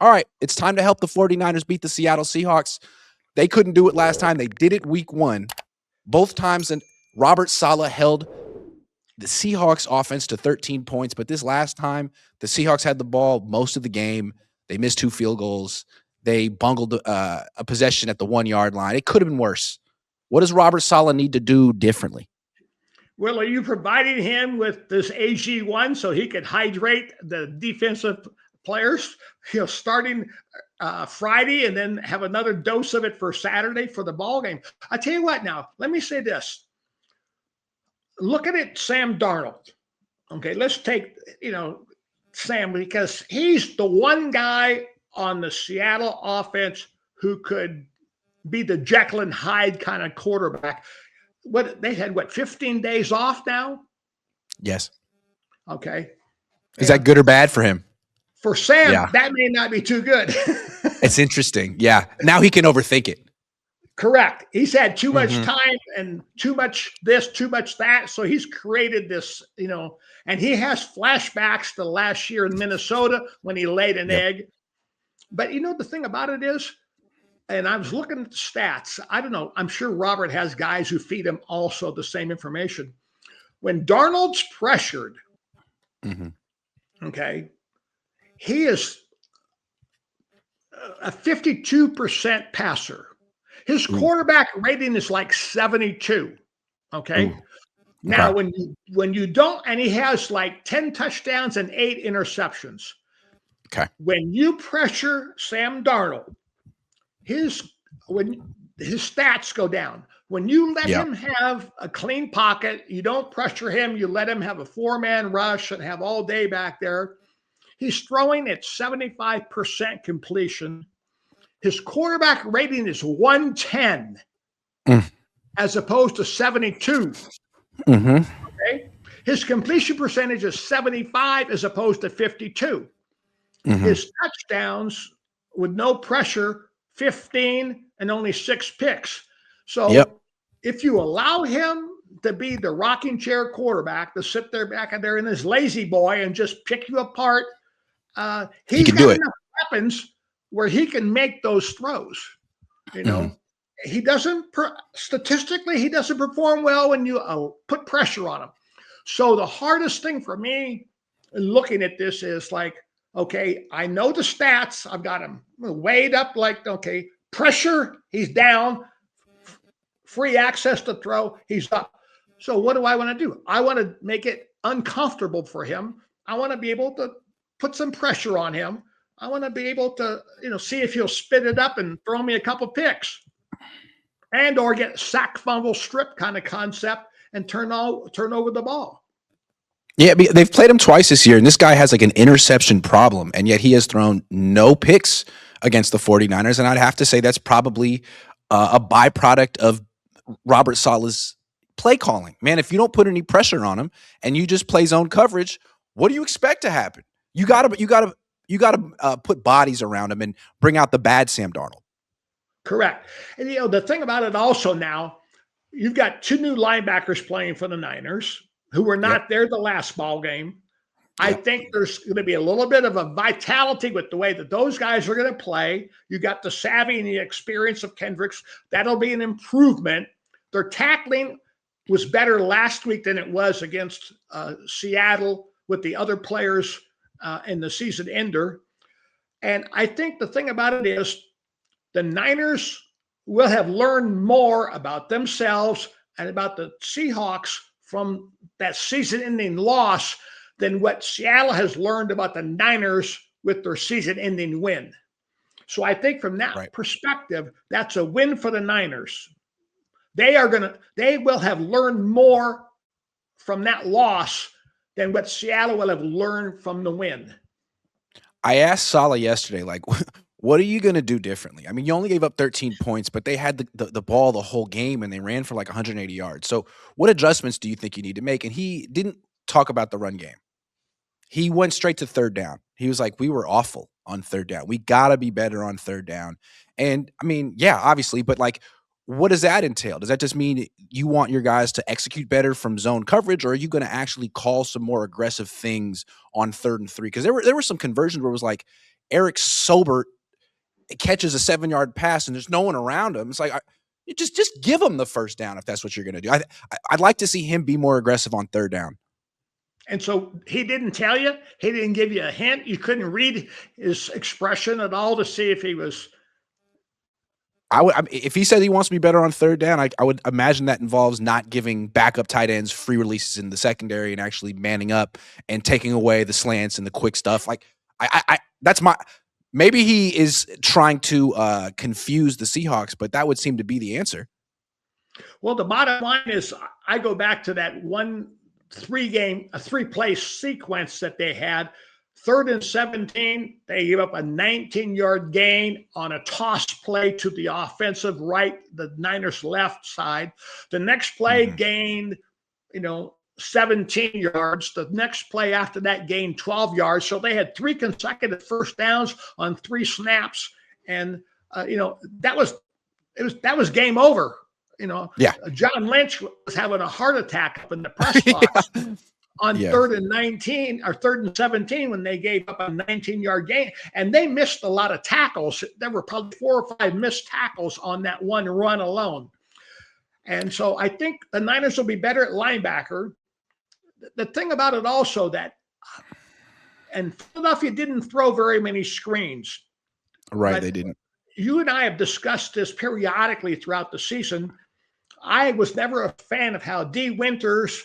all right, it's time to help the 49ers beat the Seattle Seahawks. They couldn't do it last time. They did it week 1. Both times, and Robert Saleh held the Seahawks offense to 13 points. But this last time, the Seahawks had the ball most of the game. They missed 2 field goals. They bungled a possession at the 1-yard line. It could have been worse. What does Robert Saleh need to do differently? Well, are you providing him with this AG1 so he could hydrate the defensive players, starting Friday and then have another dose of it for Saturday for the ball game? I tell you what now, let me say this. Look at it, Sam Darnold. Okay, let's take, Sam, because he's the one guy on the Seattle offense who could be the Jekyll and Hyde kind of quarterback. They had 15 days off now? Yes. Okay. Is that good or bad for him? For Sam, that may not be too good. It's interesting. Yeah. Now he can overthink it. Correct. He's had too much time and too much this, too much that. So he's created this, and he has flashbacks to last year in Minnesota when he laid an egg. But the thing about it is, and I was looking at the stats. I don't know. I'm sure Robert has guys who feed him also the same information. When Darnold's pressured, okay, he is a 52% passer. His quarterback rating is like 72. Okay. Now, when you don't, and he has like 10 touchdowns and 8 interceptions. Okay. When you pressure Sam Darnold, his stats go down. When you let him have a clean pocket, you don't pressure him, you let him have a 4-man rush and have all day back there. He's throwing at 75% completion. His quarterback rating is 110 as opposed to 72. Okay? His completion percentage is 75 as opposed to 52. His touchdowns with no pressure, 15 and only 6 picks. So if you allow him to be the rocking chair quarterback, to sit there back there in his lazy boy and just pick you apart, he can do it. Enough weapons where he can make those throws. He doesn't statistically, he doesn't perform well when you put pressure on him. So the hardest thing for me looking at this is like, okay, I know the stats. I've got him weighed up like, okay, pressure, he's down. Free access to throw, he's up. So what do I want to do? I want to make it uncomfortable for him. I want to be able to put some pressure on him. I want to be able to, see if he'll spit it up and throw me a couple picks, and or get sack, fumble, strip kind of concept and turn over the ball. Yeah, they've played him twice this year, and this guy has like an interception problem, and yet he has thrown no picks against the 49ers, and I'd have to say that's probably a byproduct of Robert Saleh's play calling. Man, if you don't put any pressure on him and you just play zone coverage, what do you expect to happen? You gotta put bodies around him and bring out the bad Sam Darnold. Correct. And the thing about it also now, you've got 2 new linebackers playing for the Niners who were not there the last ball game. I think there's going to be a little bit of a vitality with the way that those guys are going to play. You got the savvy and the experience of Kendricks. That'll be an improvement. Their tackling was better last week than it was against Seattle with the other players in the season ender. And I think the thing about it is the Niners will have learned more about themselves and about the Seahawks from that season-ending loss than what Seattle has learned about the Niners with their season-ending win. So I think from that perspective, that's a win for the Niners. They will have learned more from that loss than what Seattle will have learned from the win. I asked Saleh yesterday, like, what are you going to do differently? I mean, you only gave up 13 points, but they had the ball the whole game, and they ran for like 180 yards. So what adjustments do you think you need to make? And he didn't talk about the run game. He went straight to third down. He was like, we were awful on third down. We got to be better on third down. And, I mean, yeah, obviously, but, like, what does that entail? Does that just mean you want your guys to execute better from zone coverage, or are you going to actually call some more aggressive things on 3rd and 3? Because there were some conversions where it was like Eric Sobert catches a 7-yard pass and there's no one around him. It's like, you just give him the first down if that's what you're going to do. I'd like to see him be more aggressive on third down. And so he didn't tell you? He didn't give you a hint? You couldn't read his expression at all to see if he was... If he said he wants to be better on third down, I would imagine that involves not giving backup tight ends free releases in the secondary and actually manning up and taking away the slants and the quick stuff. Like that's maybe he is trying to confuse the Seahawks, but that would seem to be the answer. Well, the bottom line is I go back to that three-play sequence that they had. 3rd and 17, they gave up a 19-yard gain on a toss play to the offensive right, the Niners' left side. The next play gained, 17 yards. The next play after that gained 12 yards. So they had 3 consecutive first downs on 3 snaps, and that was game over. John Lynch was having a heart attack up in the press box. On 3rd and 19 or 3rd and 17 when they gave up a 19-yard gain. And they missed a lot of tackles. There were probably 4 or 5 missed tackles on that one run alone. And so I think the Niners will be better at linebacker. The thing about it also and Philadelphia didn't throw very many screens. Right, they didn't. You and I have discussed this periodically throughout the season. I was never a fan of how D. Winters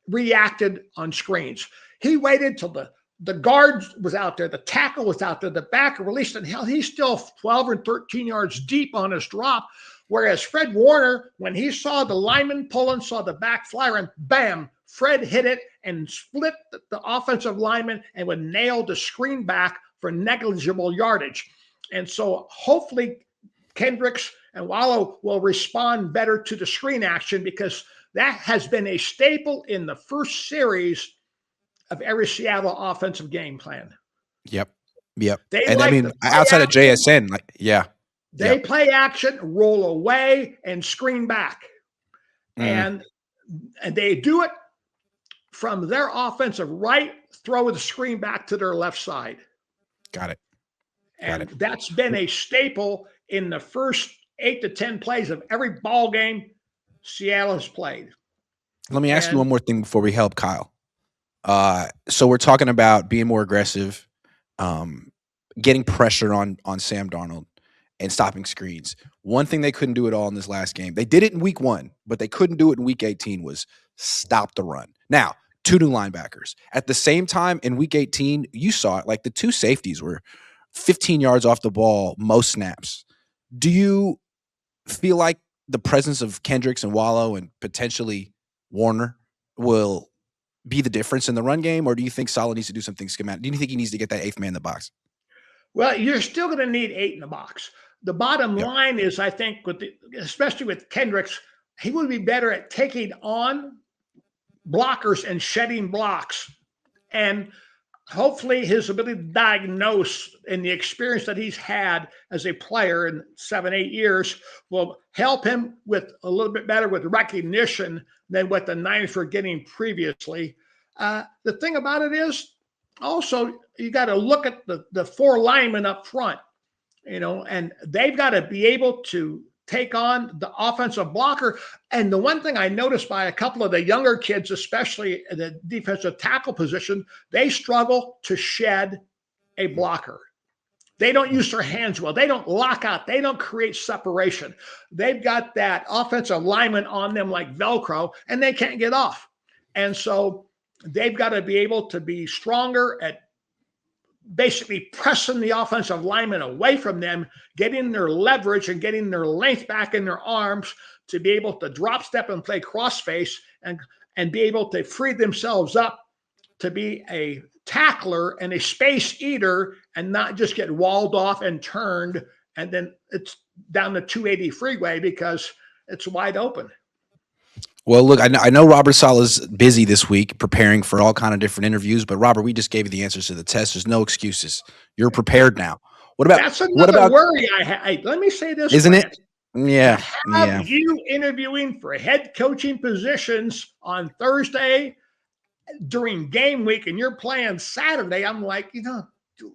reacted on screens. He waited till the guard was out there, the tackle was out there, the backer released, and hell, he's still 12 or 13 yards deep on his drop. Whereas Fred Warner, when he saw the lineman pulling, saw the back flyer, and bam, Fred hit it and split the offensive lineman and would nail the screen back for negligible yardage. And so hopefully Kendricks and Wallow will respond better to the screen action, because that has been a staple in the first series of every Seattle offensive game plan. Yep. And outside of JSN, they play action, roll away, and screen back. And they do it from their offensive right, throw the screen back to their left side. Got it. That's been a staple in the first 8 to 10 plays of every ball game Seattle has played. Let me ask you one more thing before we help Kyle. So we're talking about being more aggressive, getting pressure on Sam Darnold, and stopping screens. One thing they couldn't do at all in this last game, they did it in week 1, but they couldn't do it in week 18, was stop the run. Now, 2 new linebackers. At the same time, in week 18, you saw it, like the 2 safeties were 15 yards off the ball most snaps. Do you feel like the presence of Kendricks and Wallow and potentially Warner will be the difference in the run game, or do you think Saleh needs to do something schematic? Do you think he needs to get that 8th man in the box? Well, you're still going to need 8 in the box. The bottom line is, I think, especially with Kendricks, he would be better at taking on blockers and shedding blocks. And hopefully his ability to diagnose and the experience that he's had as a player in 7-8 years will help him with a little bit better with recognition than what the Niners were getting previously. The thing about it is also you got to look at the 4 linemen up front, and they've got to be able to take on the offensive blocker. And the one thing I noticed by a couple of the younger kids, especially in the defensive tackle position, they struggle to shed a blocker. They don't use their hands well. They don't lock out. They don't create separation. They've got that offensive lineman on them like Velcro, and they can't get off. And so they've got to be able to be stronger at basically pressing the offensive lineman away from them, getting their leverage and getting their length back in their arms to be able to drop step and play crossface and be able to free themselves up to be a tackler and a space eater and not just get walled off and turned and then it's down the 280 freeway because it's wide open. Well, look, I know Robert Saleh's busy this week preparing for all kind of different interviews, but Robert, we just gave you the answers to the test. There's no excuses. You're prepared now. That's another worry I have. Let me say this, isn't it? Yeah. Have you interviewing for head coaching positions on Thursday during game week, and you're playing Saturday? I'm like,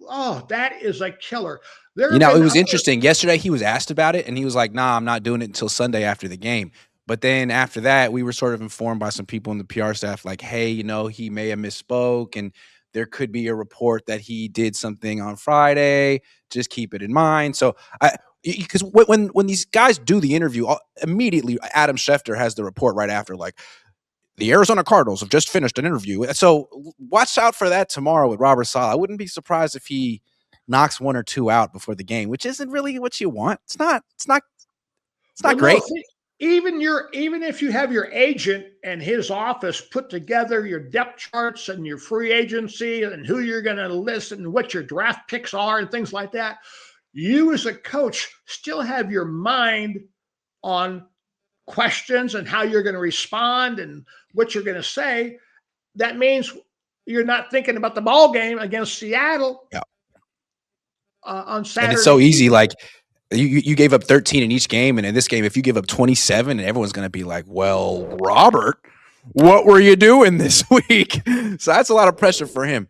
Oh, that is a killer. There You have know, it been was other. interesting. Yesterday, he was asked about it, and he was like, "Nah, I'm not doing it until Sunday after the game." But then after that, we were sort of informed by some people in the PR staff, like, "Hey, you know, he may have misspoke, and there could be a report that he did something on Friday. Just keep it in mind." So, because when these guys do the interview, immediately Adam Schefter has the report right after, like, the Arizona Cardinals have just finished an interview. So watch out for that tomorrow with Robert Saleh. I wouldn't be surprised if he knocks one or two out before the game, which isn't really what you want. It's not. It's not. It's Well, not no, great. see, even if you have your agent and his office put together your depth charts and your free agency and who you're going to list and what your draft picks are and things like that, you as a coach still have your mind on questions and how you're going to respond and what you're going to say. That means you're not thinking about the ball game against Seattle Yeah, on and it's Saturday so easy. evening. Like you gave up 13 in each game, and in this game, if you give up 27, and everyone's going to be like, "Well, Robert, what were you doing this week?" So that's a lot of pressure for him.